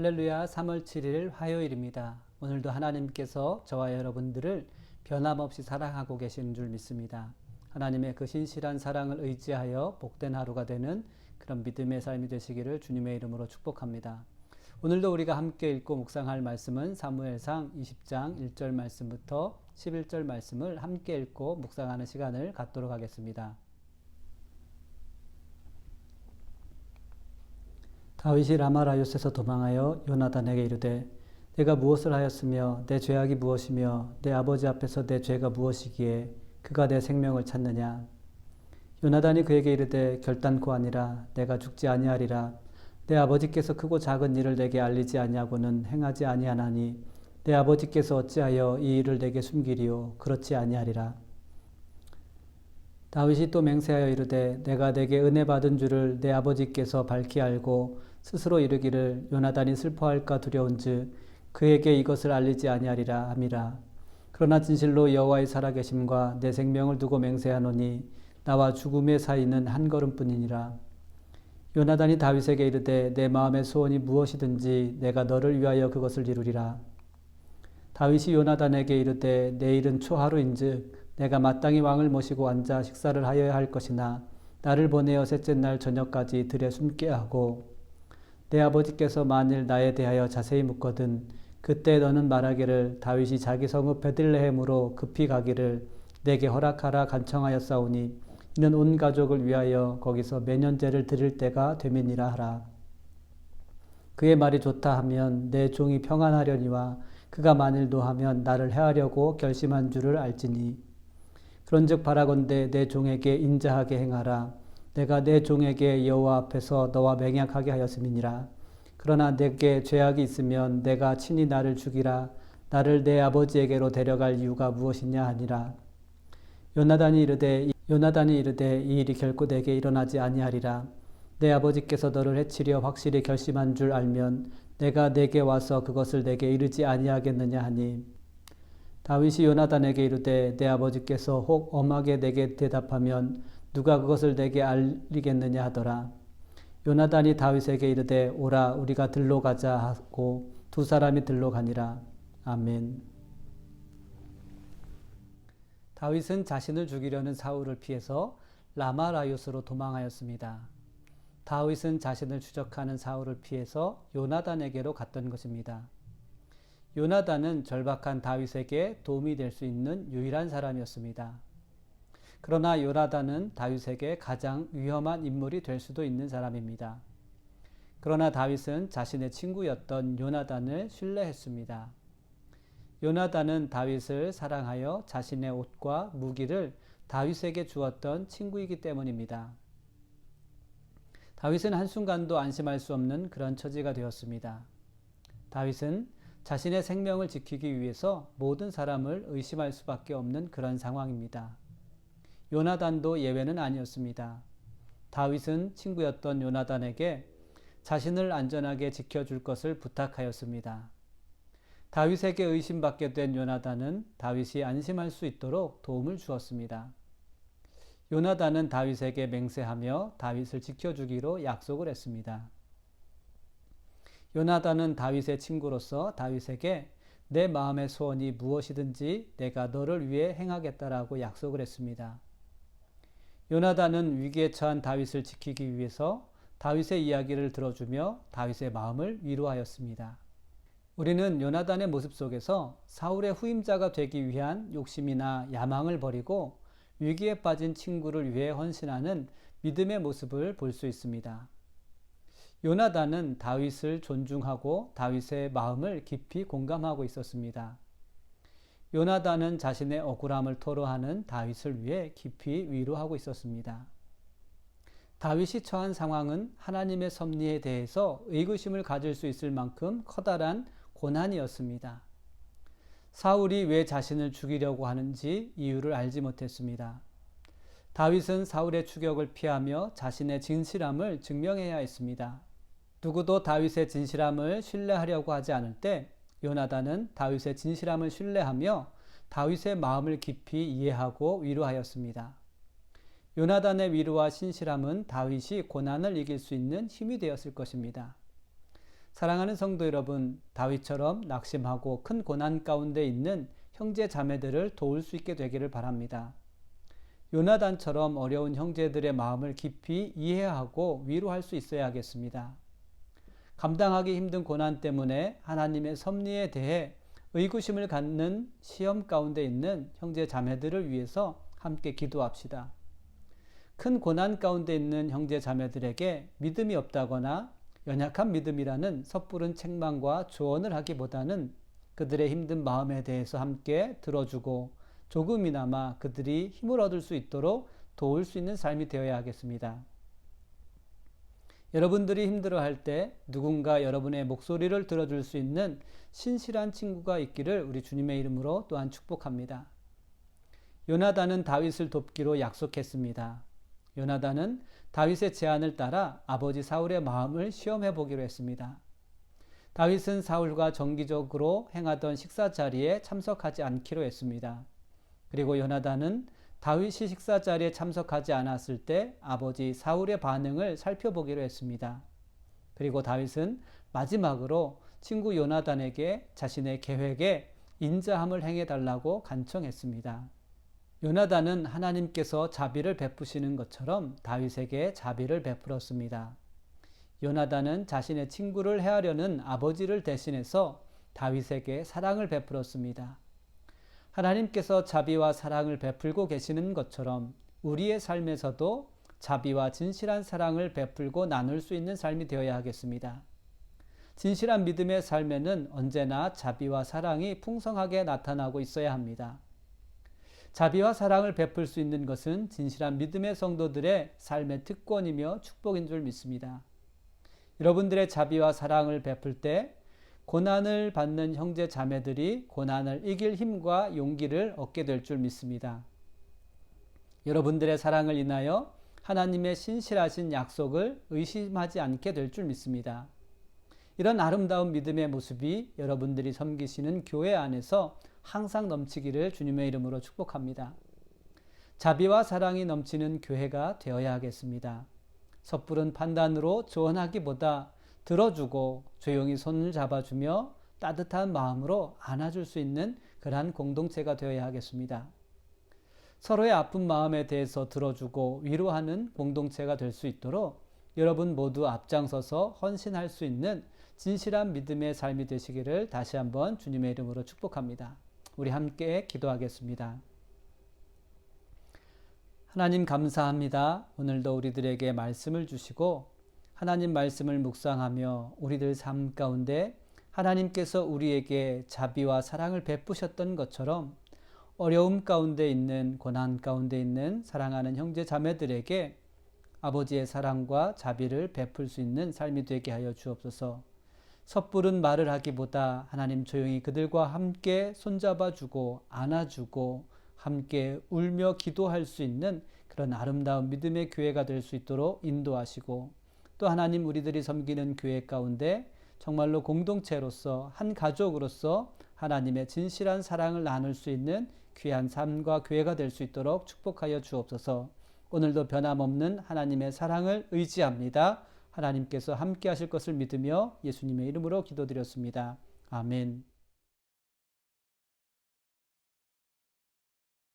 할렐루야. 3월 7일 화요일입니다. 오늘도 하나님께서 저와 여러분들을 변함없이 사랑하고 계시는 줄 믿습니다. 하나님의 그 신실한 사랑을 의지하여 복된 하루가 되는 그런 믿음의 삶이 되시기를 주님의 이름으로 축복합니다. 오늘도 우리가 함께 읽고 묵상할 말씀은 사무엘상 20장 1절 말씀부터 11절 말씀을 함께 읽고 묵상하는 시간을 갖도록 하겠습니다. 다윗이 라마라요스에서 도망하여 요나단에게 이르되 내가 무엇을 하였으며 내 죄악이 무엇이며 내 아버지 앞에서 내 죄가 무엇이기에 그가 내 생명을 찾느냐. 요나단이 그에게 이르되 결단코 아니라 내가 죽지 아니하리라. 내 아버지께서 크고 작은 일을 내게 알리지 아니하고는 행하지 아니하나니 내 아버지께서 어찌하여 이 일을 내게 숨기리요. 그렇지 아니하리라. 다윗이 또 맹세하여 이르되 내가 내게 은혜 받은 줄을 내 아버지께서 밝히 알고 스스로 이르기를 요나단이 슬퍼할까 두려운즉 그에게 이것을 알리지 아니하리라 함이라. 그러나 진실로 여호와의 살아계심과 내 생명을 두고 맹세하노니 나와 죽음의 사이는 한 걸음뿐이니라. 요나단이 다윗에게 이르되 내 마음의 소원이 무엇이든지 내가 너를 위하여 그것을 이루리라. 다윗이 요나단에게 이르되 내일은 초하루인즉 내가 마땅히 왕을 모시고 앉아 식사를 하여야 할 것이나 나를 보내어 셋째 날 저녁까지 들에 숨게 하고 내 아버지께서 만일 나에 대하여 자세히 묻거든 그때 너는 말하기를 다윗이 자기 성읍 베들레헴으로 급히 가기를 내게 허락하라 간청하였사오니 이는 온 가족을 위하여 거기서 매년제를 드릴 때가 되민이라 하라. 그의 말이 좋다 하면 내 종이 평안하려니와 그가 만일 노하면 나를 해하려고 결심한 줄을 알지니 그런즉 바라건대 내 종에게 인자하게 행하라. 내가 내 종에게 여호와 앞에서 너와 맹약하게 하였음이니라. 그러나 내게 죄악이 있으면 내가 친히 나를 죽이라. 나를 내 아버지에게로 데려갈 이유가 무엇이냐 하니라. 요나단이 이르되 이 일이 결코 내게 일어나지 아니하리라. 내 아버지께서 너를 해치려 확실히 결심한 줄 알면 내가 내게 와서 그것을 내게 이르지 아니하겠느냐 하니 다윗이 요나단에게 이르되 내 아버지께서 혹 엄하게 내게 대답하면 누가 그것을 내게 알리겠느냐 하더라. 요나단이 다윗에게 이르되 오라 우리가 들로 가자 하고 두 사람이 들로 가니라. 아멘. 다윗은 자신을 죽이려는 사울을 피해서 라마라요스로 도망하였습니다. 다윗은 자신을 추적하는 사울을 피해서 요나단에게로 갔던 것입니다. 요나단은 절박한 다윗에게 도움이 될 수 있는 유일한 사람이었습니다. 그러나 요나단은 다윗에게 가장 위험한 인물이 될 수도 있는 사람입니다. 그러나 다윗은 자신의 친구였던 요나단을 신뢰했습니다. 요나단은 다윗을 사랑하여 자신의 옷과 무기를 다윗에게 주었던 친구이기 때문입니다. 다윗은 한순간도 안심할 수 없는 그런 처지가 되었습니다. 다윗은 자신의 생명을 지키기 위해서 모든 사람을 의심할 수밖에 없는 그런 상황입니다. 요나단도 예외는 아니었습니다. 다윗은 친구였던 요나단에게 자신을 안전하게 지켜줄 것을 부탁하였습니다. 다윗에게 의심받게 된 요나단은 다윗이 안심할 수 있도록 도움을 주었습니다. 요나단은 다윗에게 맹세하며 다윗을 지켜주기로 약속을 했습니다. 요나단은 다윗의 친구로서 다윗에게 내 마음의 소원이 무엇이든지 내가 너를 위해 행하겠다라고 약속을 했습니다. 요나단은 위기에 처한 다윗을 지키기 위해서 다윗의 이야기를 들어주며 다윗의 마음을 위로하였습니다. 우리는 요나단의 모습 속에서 사울의 후임자가 되기 위한 욕심이나 야망을 버리고 위기에 빠진 친구를 위해 헌신하는 믿음의 모습을 볼 수 있습니다. 요나단은 다윗을 존중하고 다윗의 마음을 깊이 공감하고 있었습니다. 요나단은 자신의 억울함을 토로하는 다윗을 위해 깊이 위로하고 있었습니다. 다윗이 처한 상황은 하나님의 섭리에 대해서 의구심을 가질 수 있을 만큼 커다란 고난이었습니다. 사울이 왜 자신을 죽이려고 하는지 이유를 알지 못했습니다. 다윗은 사울의 추격을 피하며 자신의 진실함을 증명해야 했습니다. 누구도 다윗의 진실함을 신뢰하려고 하지 않을 때 요나단은 다윗의 진실함을 신뢰하며 다윗의 마음을 깊이 이해하고 위로하였습니다. 요나단의 위로와 신실함은 다윗이 고난을 이길 수 있는 힘이 되었을 것입니다. 사랑하는 성도 여러분, 다윗처럼 낙심하고 큰 고난 가운데 있는 형제 자매들을 도울 수 있게 되기를 바랍니다. 요나단처럼 어려운 형제들의 마음을 깊이 이해하고 위로할 수 있어야겠습니다. 감당하기 힘든 고난 때문에 하나님의 섭리에 대해 의구심을 갖는 시험 가운데 있는 형제 자매들을 위해서 함께 기도합시다. 큰 고난 가운데 있는 형제 자매들에게 믿음이 없다거나 연약한 믿음이라는 섣부른 책망과 조언을 하기보다는 그들의 힘든 마음에 대해서 함께 들어주고 조금이나마 그들이 힘을 얻을 수 있도록 도울 수 있는 삶이 되어야 하겠습니다. 여러분들이 힘들어할 때 누군가 여러분의 목소리를 들어줄 수 있는 신실한 친구가 있기를 우리 주님의 이름으로 또한 축복합니다. 요나단은 다윗을 돕기로 약속했습니다. 요나단은 다윗의 제안을 따라 아버지 사울의 마음을 시험해 보기로 했습니다. 다윗은 사울과 정기적으로 행하던 식사 자리에 참석하지 않기로 했습니다. 그리고 요나단은 다윗이 식사 자리에 참석하지 않았을 때 아버지 사울의 반응을 살펴보기로 했습니다. 그리고 다윗은 마지막으로 친구 요나단에게 자신의 계획에 인자함을 행해달라고 간청했습니다. 요나단은 하나님께서 자비를 베푸시는 것처럼 다윗에게 자비를 베풀었습니다. 요나단은 자신의 친구를 해하려는 아버지를 대신해서 다윗에게 사랑을 베풀었습니다. 하나님께서 자비와 사랑을 베풀고 계시는 것처럼 우리의 삶에서도 자비와 진실한 사랑을 베풀고 나눌 수 있는 삶이 되어야 하겠습니다. 진실한 믿음의 삶에는 언제나 자비와 사랑이 풍성하게 나타나고 있어야 합니다. 자비와 사랑을 베풀 수 있는 것은 진실한 믿음의 성도들의 삶의 특권이며 축복인 줄 믿습니다. 여러분들의 자비와 사랑을 베풀 때 고난을 받는 형제 자매들이 고난을 이길 힘과 용기를 얻게 될 줄 믿습니다. 여러분들의 사랑을 인하여 하나님의 신실하신 약속을 의심하지 않게 될 줄 믿습니다. 이런 아름다운 믿음의 모습이 여러분들이 섬기시는 교회 안에서 항상 넘치기를 주님의 이름으로 축복합니다. 자비와 사랑이 넘치는 교회가 되어야 하겠습니다. 섣부른 판단으로 조언하기보다 들어주고 조용히 손을 잡아주며 따뜻한 마음으로 안아줄 수 있는 그러한 공동체가 되어야 하겠습니다. 서로의 아픈 마음에 대해서 들어주고 위로하는 공동체가 될 수 있도록 여러분 모두 앞장서서 헌신할 수 있는 진실한 믿음의 삶이 되시기를 다시 한번 주님의 이름으로 축복합니다. 우리 함께 기도하겠습니다. 하나님 감사합니다. 오늘도 우리들에게 말씀을 주시고 하나님 말씀을 묵상하며 우리들 삶 가운데 하나님께서 우리에게 자비와 사랑을 베푸셨던 것처럼 어려움 가운데 있는 고난 가운데 있는 사랑하는 형제 자매들에게 아버지의 사랑과 자비를 베풀 수 있는 삶이 되게 하여 주옵소서. 섣부른 말을 하기보다 하나님 조용히 그들과 함께 손잡아주고 안아주고 함께 울며 기도할 수 있는 그런 아름다운 믿음의 교회가 될 수 있도록 인도하시고 또 하나님 우리들이 섬기는 교회 가운데 정말로 공동체로서 한 가족으로서 하나님의 진실한 사랑을 나눌 수 있는 귀한 삶과 교회가 될 수 있도록 축복하여 주옵소서. 오늘도 변함없는 하나님의 사랑을 의지합니다. 하나님께서 함께 하실 것을 믿으며 예수님의 이름으로 기도드렸습니다. 아멘.